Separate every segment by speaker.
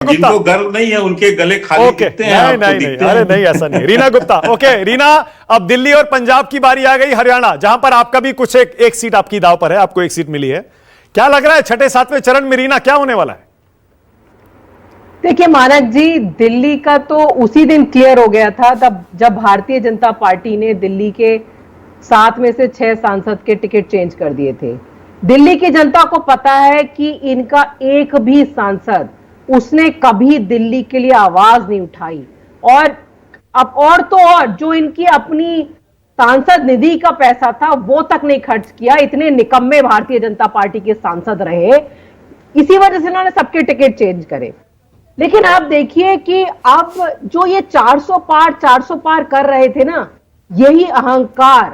Speaker 1: गुप्ता।
Speaker 2: जिनको गर्व नहीं है उनके गले खाली दिखते हैं,
Speaker 1: नहीं
Speaker 2: आपको
Speaker 1: नहीं
Speaker 2: दिखते
Speaker 1: नहीं, अरे
Speaker 2: हैं।
Speaker 1: नहीं, ऐसा नहीं। रीना गुप्ता, ओके रीना, अब दिल्ली और पंजाब की बारी आ गई, हरियाणा जहां पर आपका भी कुछ एक सीट आपकी दांव पर है, आपको एक सीट मिली है। क्या लग रहा है छठे सातवें चरण में रीना क्या होने वाला है?
Speaker 3: देखिए मानक जी, दिल्ली का तो उसी दिन क्लियर हो गया था तब जब भारतीय जनता पार्टी ने दिल्ली के 7 में से 6 सांसद के टिकट चेंज कर दिए थे। दिल्ली की जनता को पता है कि इनका एक भी सांसद उसने कभी दिल्ली के लिए आवाज नहीं उठाई, और अब और तो और जो इनकी अपनी सांसद निधि का पैसा था वो तक नहीं खर्च किया। इतने निकम्मे भारतीय जनता पार्टी के सांसद रहे, इसी वजह से उन्होंने सबके टिकट चेंज करे। लेकिन आप देखिए कि अब जो ये 400 पार कर रहे थे ना, यही अहंकार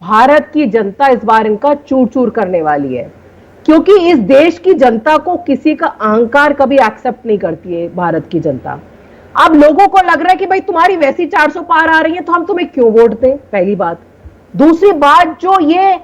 Speaker 3: भारत की जनता इस बार इनका चूर चूर करने वाली है, क्योंकि इस देश की जनता को किसी का अहंकार कभी एक्सेप्ट नहीं करती है भारत की जनता। अब लोगों को लग रहा है कि भाई तुम्हारी वैसी 400 पार आ रही है तो हम तुम्हें क्यों वोट दें, पहली बात। दूसरी बात, जो ये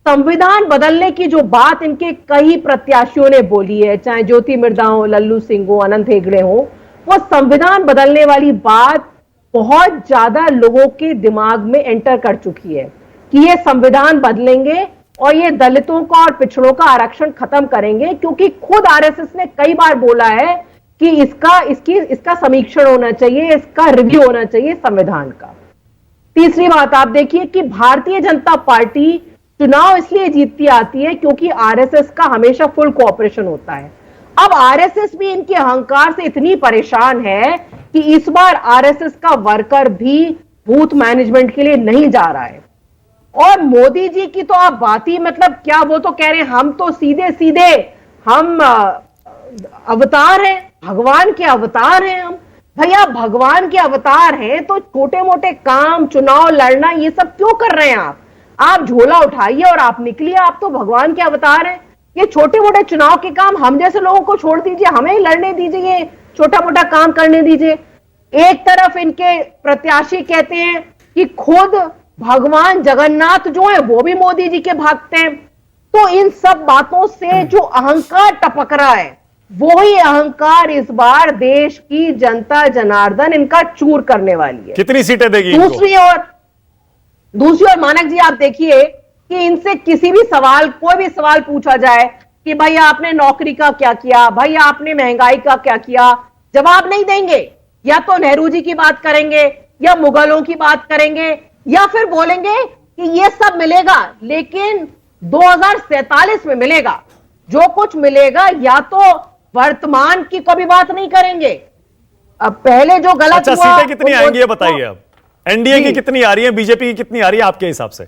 Speaker 3: संविधान बदलने की जो बात इनके कई प्रत्याशियों ने बोली है, चाहे ज्योति मिर्धा हो, लल्लू सिंह हो, अनंत हेगड़े हो, वो संविधान बदलने वाली बात बहुत ज्यादा लोगों के दिमाग में एंटर कर चुकी है कि ये संविधान बदलेंगे और ये दलितों का और पिछड़ों का आरक्षण खत्म करेंगे, क्योंकि खुद आरएसएस ने कई बार बोला है कि इसका समीक्षण होना चाहिए, इसका रिव्यू होना चाहिए संविधान का। तीसरी बात, आप देखिए कि भारतीय जनता पार्टी चुनाव इसलिए जीतती आती है क्योंकि आरएसएस का हमेशा फुल कोऑपरेशन होता है। अब आरएसएस भी इनके अहंकार से इतनी परेशान है कि इस बार आरएसएस का वर्कर भी बूथ मैनेजमेंट के लिए नहीं जा रहा है। और मोदी जी की तो आप बात ही, मतलब क्या, वो तो कह रहे हैं हम तो सीधे सीधे हम अवतार हैं, भगवान के अवतार हैं हम। भैया भगवान के अवतार हैं तो छोटे मोटे काम, चुनाव लड़ना, ये सब क्यों कर रहे हैं आप झोला उठाइए और आप निकलिए, आप तो भगवान के अवतार हैं। ये छोटे मोटे चुनाव के काम हम जैसे लोगों को छोड़ दीजिए, हमें ही लड़ने दीजिए, ये छोटा मोटा काम करने दीजिए। एक तरफ इनके प्रत्याशी कहते हैं कि खुद भगवान जगन्नाथ जो है वो भी मोदी जी के भक्त हैं। तो इन सब बातों से जो अहंकार टपक रहा है, वही अहंकार इस बार देश की जनता जनार्दन इनका चूर करने वाली है।
Speaker 1: कितनी सीटें देगी
Speaker 3: दूसरी ओर मानक जी, आप देखिए कि इनसे किसी भी सवाल, कोई भी सवाल पूछा जाए कि भैया आपने नौकरी का क्या किया, भैया आपने महंगाई का क्या किया, जवाब नहीं देंगे। या तो नेहरू जी की बात करेंगे, या मुगलों की बात करेंगे, या फिर बोलेंगे कि ये सब मिलेगा लेकिन 2047 में मिलेगा। जो कुछ मिलेगा, या तो वर्तमान की कभी बात नहीं करेंगे। अब पहले जो गलत
Speaker 1: अच्छा,
Speaker 3: हुआ,
Speaker 1: सीटें कितनी आएंगी ये बताइए। अब एनडीए की कितनी आ रही है, बीजेपी की कितनी आ रही है आपके हिसाब से?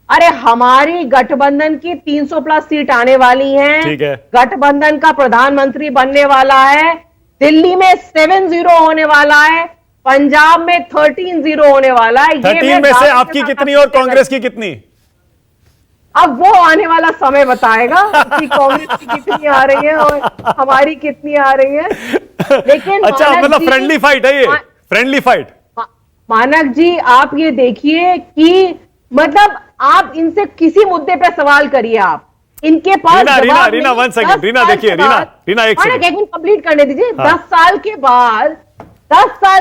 Speaker 3: अरे हमारी गठबंधन की 300 प्लस सीट आने वाली हैं।
Speaker 1: ठीक है।
Speaker 3: गठबंधन का प्रधानमंत्री बनने वाला है। दिल्ली में 7-0 होने वाला है, पंजाब में 13-0 होने वाला है।
Speaker 1: 13 में से आपकी कितनी और कांग्रेस की कितनी?
Speaker 3: अब वो आने वाला समय बताएगा कि कांग्रेस की कितनी आ रही है और हमारी कितनी आ रही है। लेकिन
Speaker 1: अच्छा, मतलब फ्रेंडली फाइट है ये, फ्रेंडली फाइट।
Speaker 3: मानक जी, आप ये देखिए कि मतलब आप इनसे किसी मुद्दे पे सवाल करिए, आप इनके पास
Speaker 1: रीना 1 सेकंड, रीना देखिए, रीना एक
Speaker 3: सेकंड कंप्लीट करने दीजिए। 10 साल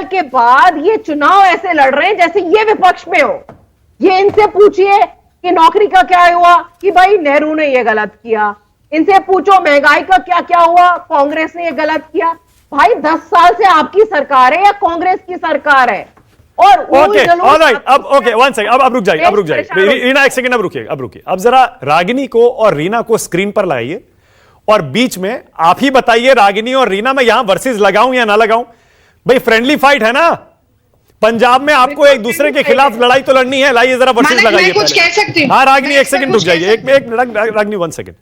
Speaker 3: के बाद ये चुनाव ऐसे लड़ रहे हैं जैसे ये विपक्ष में हो। ये इनसे पूछिए कि नौकरी का क्या हुआ, कि भाई नेहरू ने ये गलत किया। इनसे पूछो महंगाई का क्या क्या हुआ, कांग्रेस ने ये गलत किया। भाई 10 साल से आपकी सरकार है या कांग्रेस की सरकार है? और
Speaker 1: ओके, ऑलराइट, अब ओके 1 सेकंड, अब रुक जाइए रीना, 1 सेकंड, अब रुकिए। अब जरा रागिनी को और रीना को स्क्रीन पर लगाइए और बीच में आप ही बताइए, रागिनी और रीना, मैं यहां वर्सेस लगाऊं या ना लगाऊं? भाई फ्रेंडली फाइट है ना, पंजाब में आपको एक दूसरे के खिलाफ लड़ाई तो लड़नी है। लाइए जरा वर्सेस लगाइए।
Speaker 4: कुछ कह सकती हूं?
Speaker 1: हाँ रागिनी 1 सेकंड रुक जाइए, एक रागिनी 1 सेकंड।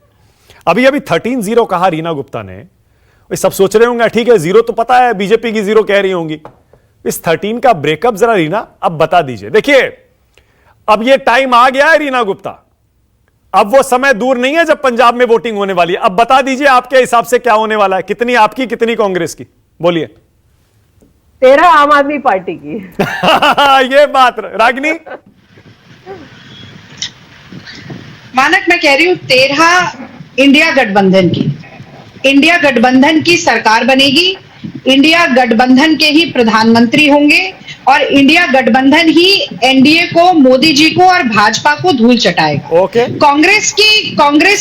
Speaker 1: अभी 13-0 कहा रीना गुप्ता ने। सब सोच रहे होंगे ठीक है, 0 तो पता है, बीजेपी की 0 कह रही होंगी। इस 13 का ब्रेकअप जरा रीना अब बता दीजिए। देखिए अब ये टाइम आ गया है रीना गुप्ता, अब वो समय दूर नहीं है जब पंजाब में वोटिंग होने वाली है। अब बता दीजिए आपके हिसाब से क्या होने वाला है, कितनी आपकी कितनी कांग्रेस की, बोलिए।
Speaker 3: 13 आम आदमी पार्टी की।
Speaker 1: ये बात रागिनी।
Speaker 4: मानक मैं कह रही हूं 13 इंडिया गठबंधन की सरकार बनेगी। इंडिया गठबंधन के ही प्रधानमंत्री होंगे और इंडिया गठबंधन ही एनडीए को, मोदी जी को और भाजपा को धूल चटाएगा।
Speaker 1: ओके।
Speaker 4: कांग्रेस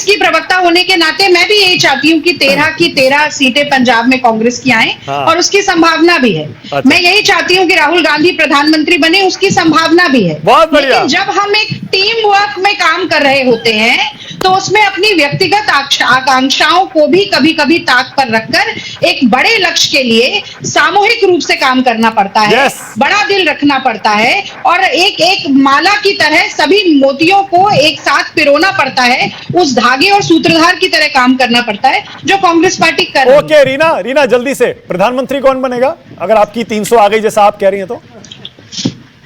Speaker 4: की प्रवक्ता होने के नाते मैं भी यही चाहती हूँ कि 13 की 13 सीटें पंजाब में कांग्रेस की आए
Speaker 1: हाँ।
Speaker 4: और उसकी संभावना भी है।
Speaker 1: अच्छा।
Speaker 4: मैं यही चाहती हूँ कि राहुल गांधी प्रधानमंत्री बने, उसकी संभावना भी है।
Speaker 1: बहुत बढ़िया।
Speaker 4: लेकिन जब हम एक टीम वर्क में काम कर रहे होते हैं तो उसमें अपनी व्यक्तिगत आकांक्षाओं को भी कभी कभी ताक पर रखकर एक बड़े लक्ष्य के लिए सामूहिक रूप से काम करना पड़ता है।
Speaker 1: Yes.
Speaker 4: बड़ा दिल रखना पड़ता है और एक एक माला की तरह सभी मोतियों को एक साथ पिरोना पड़ता है, उस धागे और सूत्रधार की तरह काम करना पड़ता है जो कांग्रेस पार्टी कर रही है।
Speaker 1: ओके रीना जल्दी से, प्रधानमंत्री कौन बनेगा अगर आपकी 300 आ गई जैसा आप कह रही हैं तो?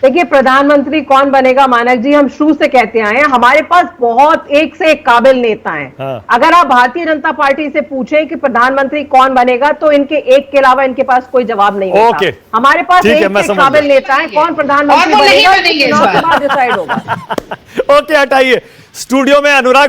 Speaker 3: देखिए, प्रधानमंत्री कौन बनेगा, मानक जी, हम शुरू से कहते आए हैं हमारे पास बहुत एक से एक काबिल नेता हैं।
Speaker 1: हाँ।
Speaker 3: अगर आप भारतीय जनता पार्टी से पूछें कि प्रधानमंत्री कौन बनेगा तो इनके एक के अलावा इनके पास कोई जवाब नहीं होता।
Speaker 1: ओके।
Speaker 3: हमारे पास
Speaker 1: ठीक है,
Speaker 3: एक
Speaker 1: मैं
Speaker 3: से
Speaker 1: समझ
Speaker 3: काबिल
Speaker 1: गया।
Speaker 3: नेता है, कौन प्रधानमंत्री
Speaker 4: और वो नहीं
Speaker 3: बनेगा
Speaker 4: बनेंगे इस
Speaker 3: चुनाव के
Speaker 4: बार।
Speaker 3: बाद डिसाइड होगा।
Speaker 1: ओके, हटाइए। स्टूडियो में अनुराग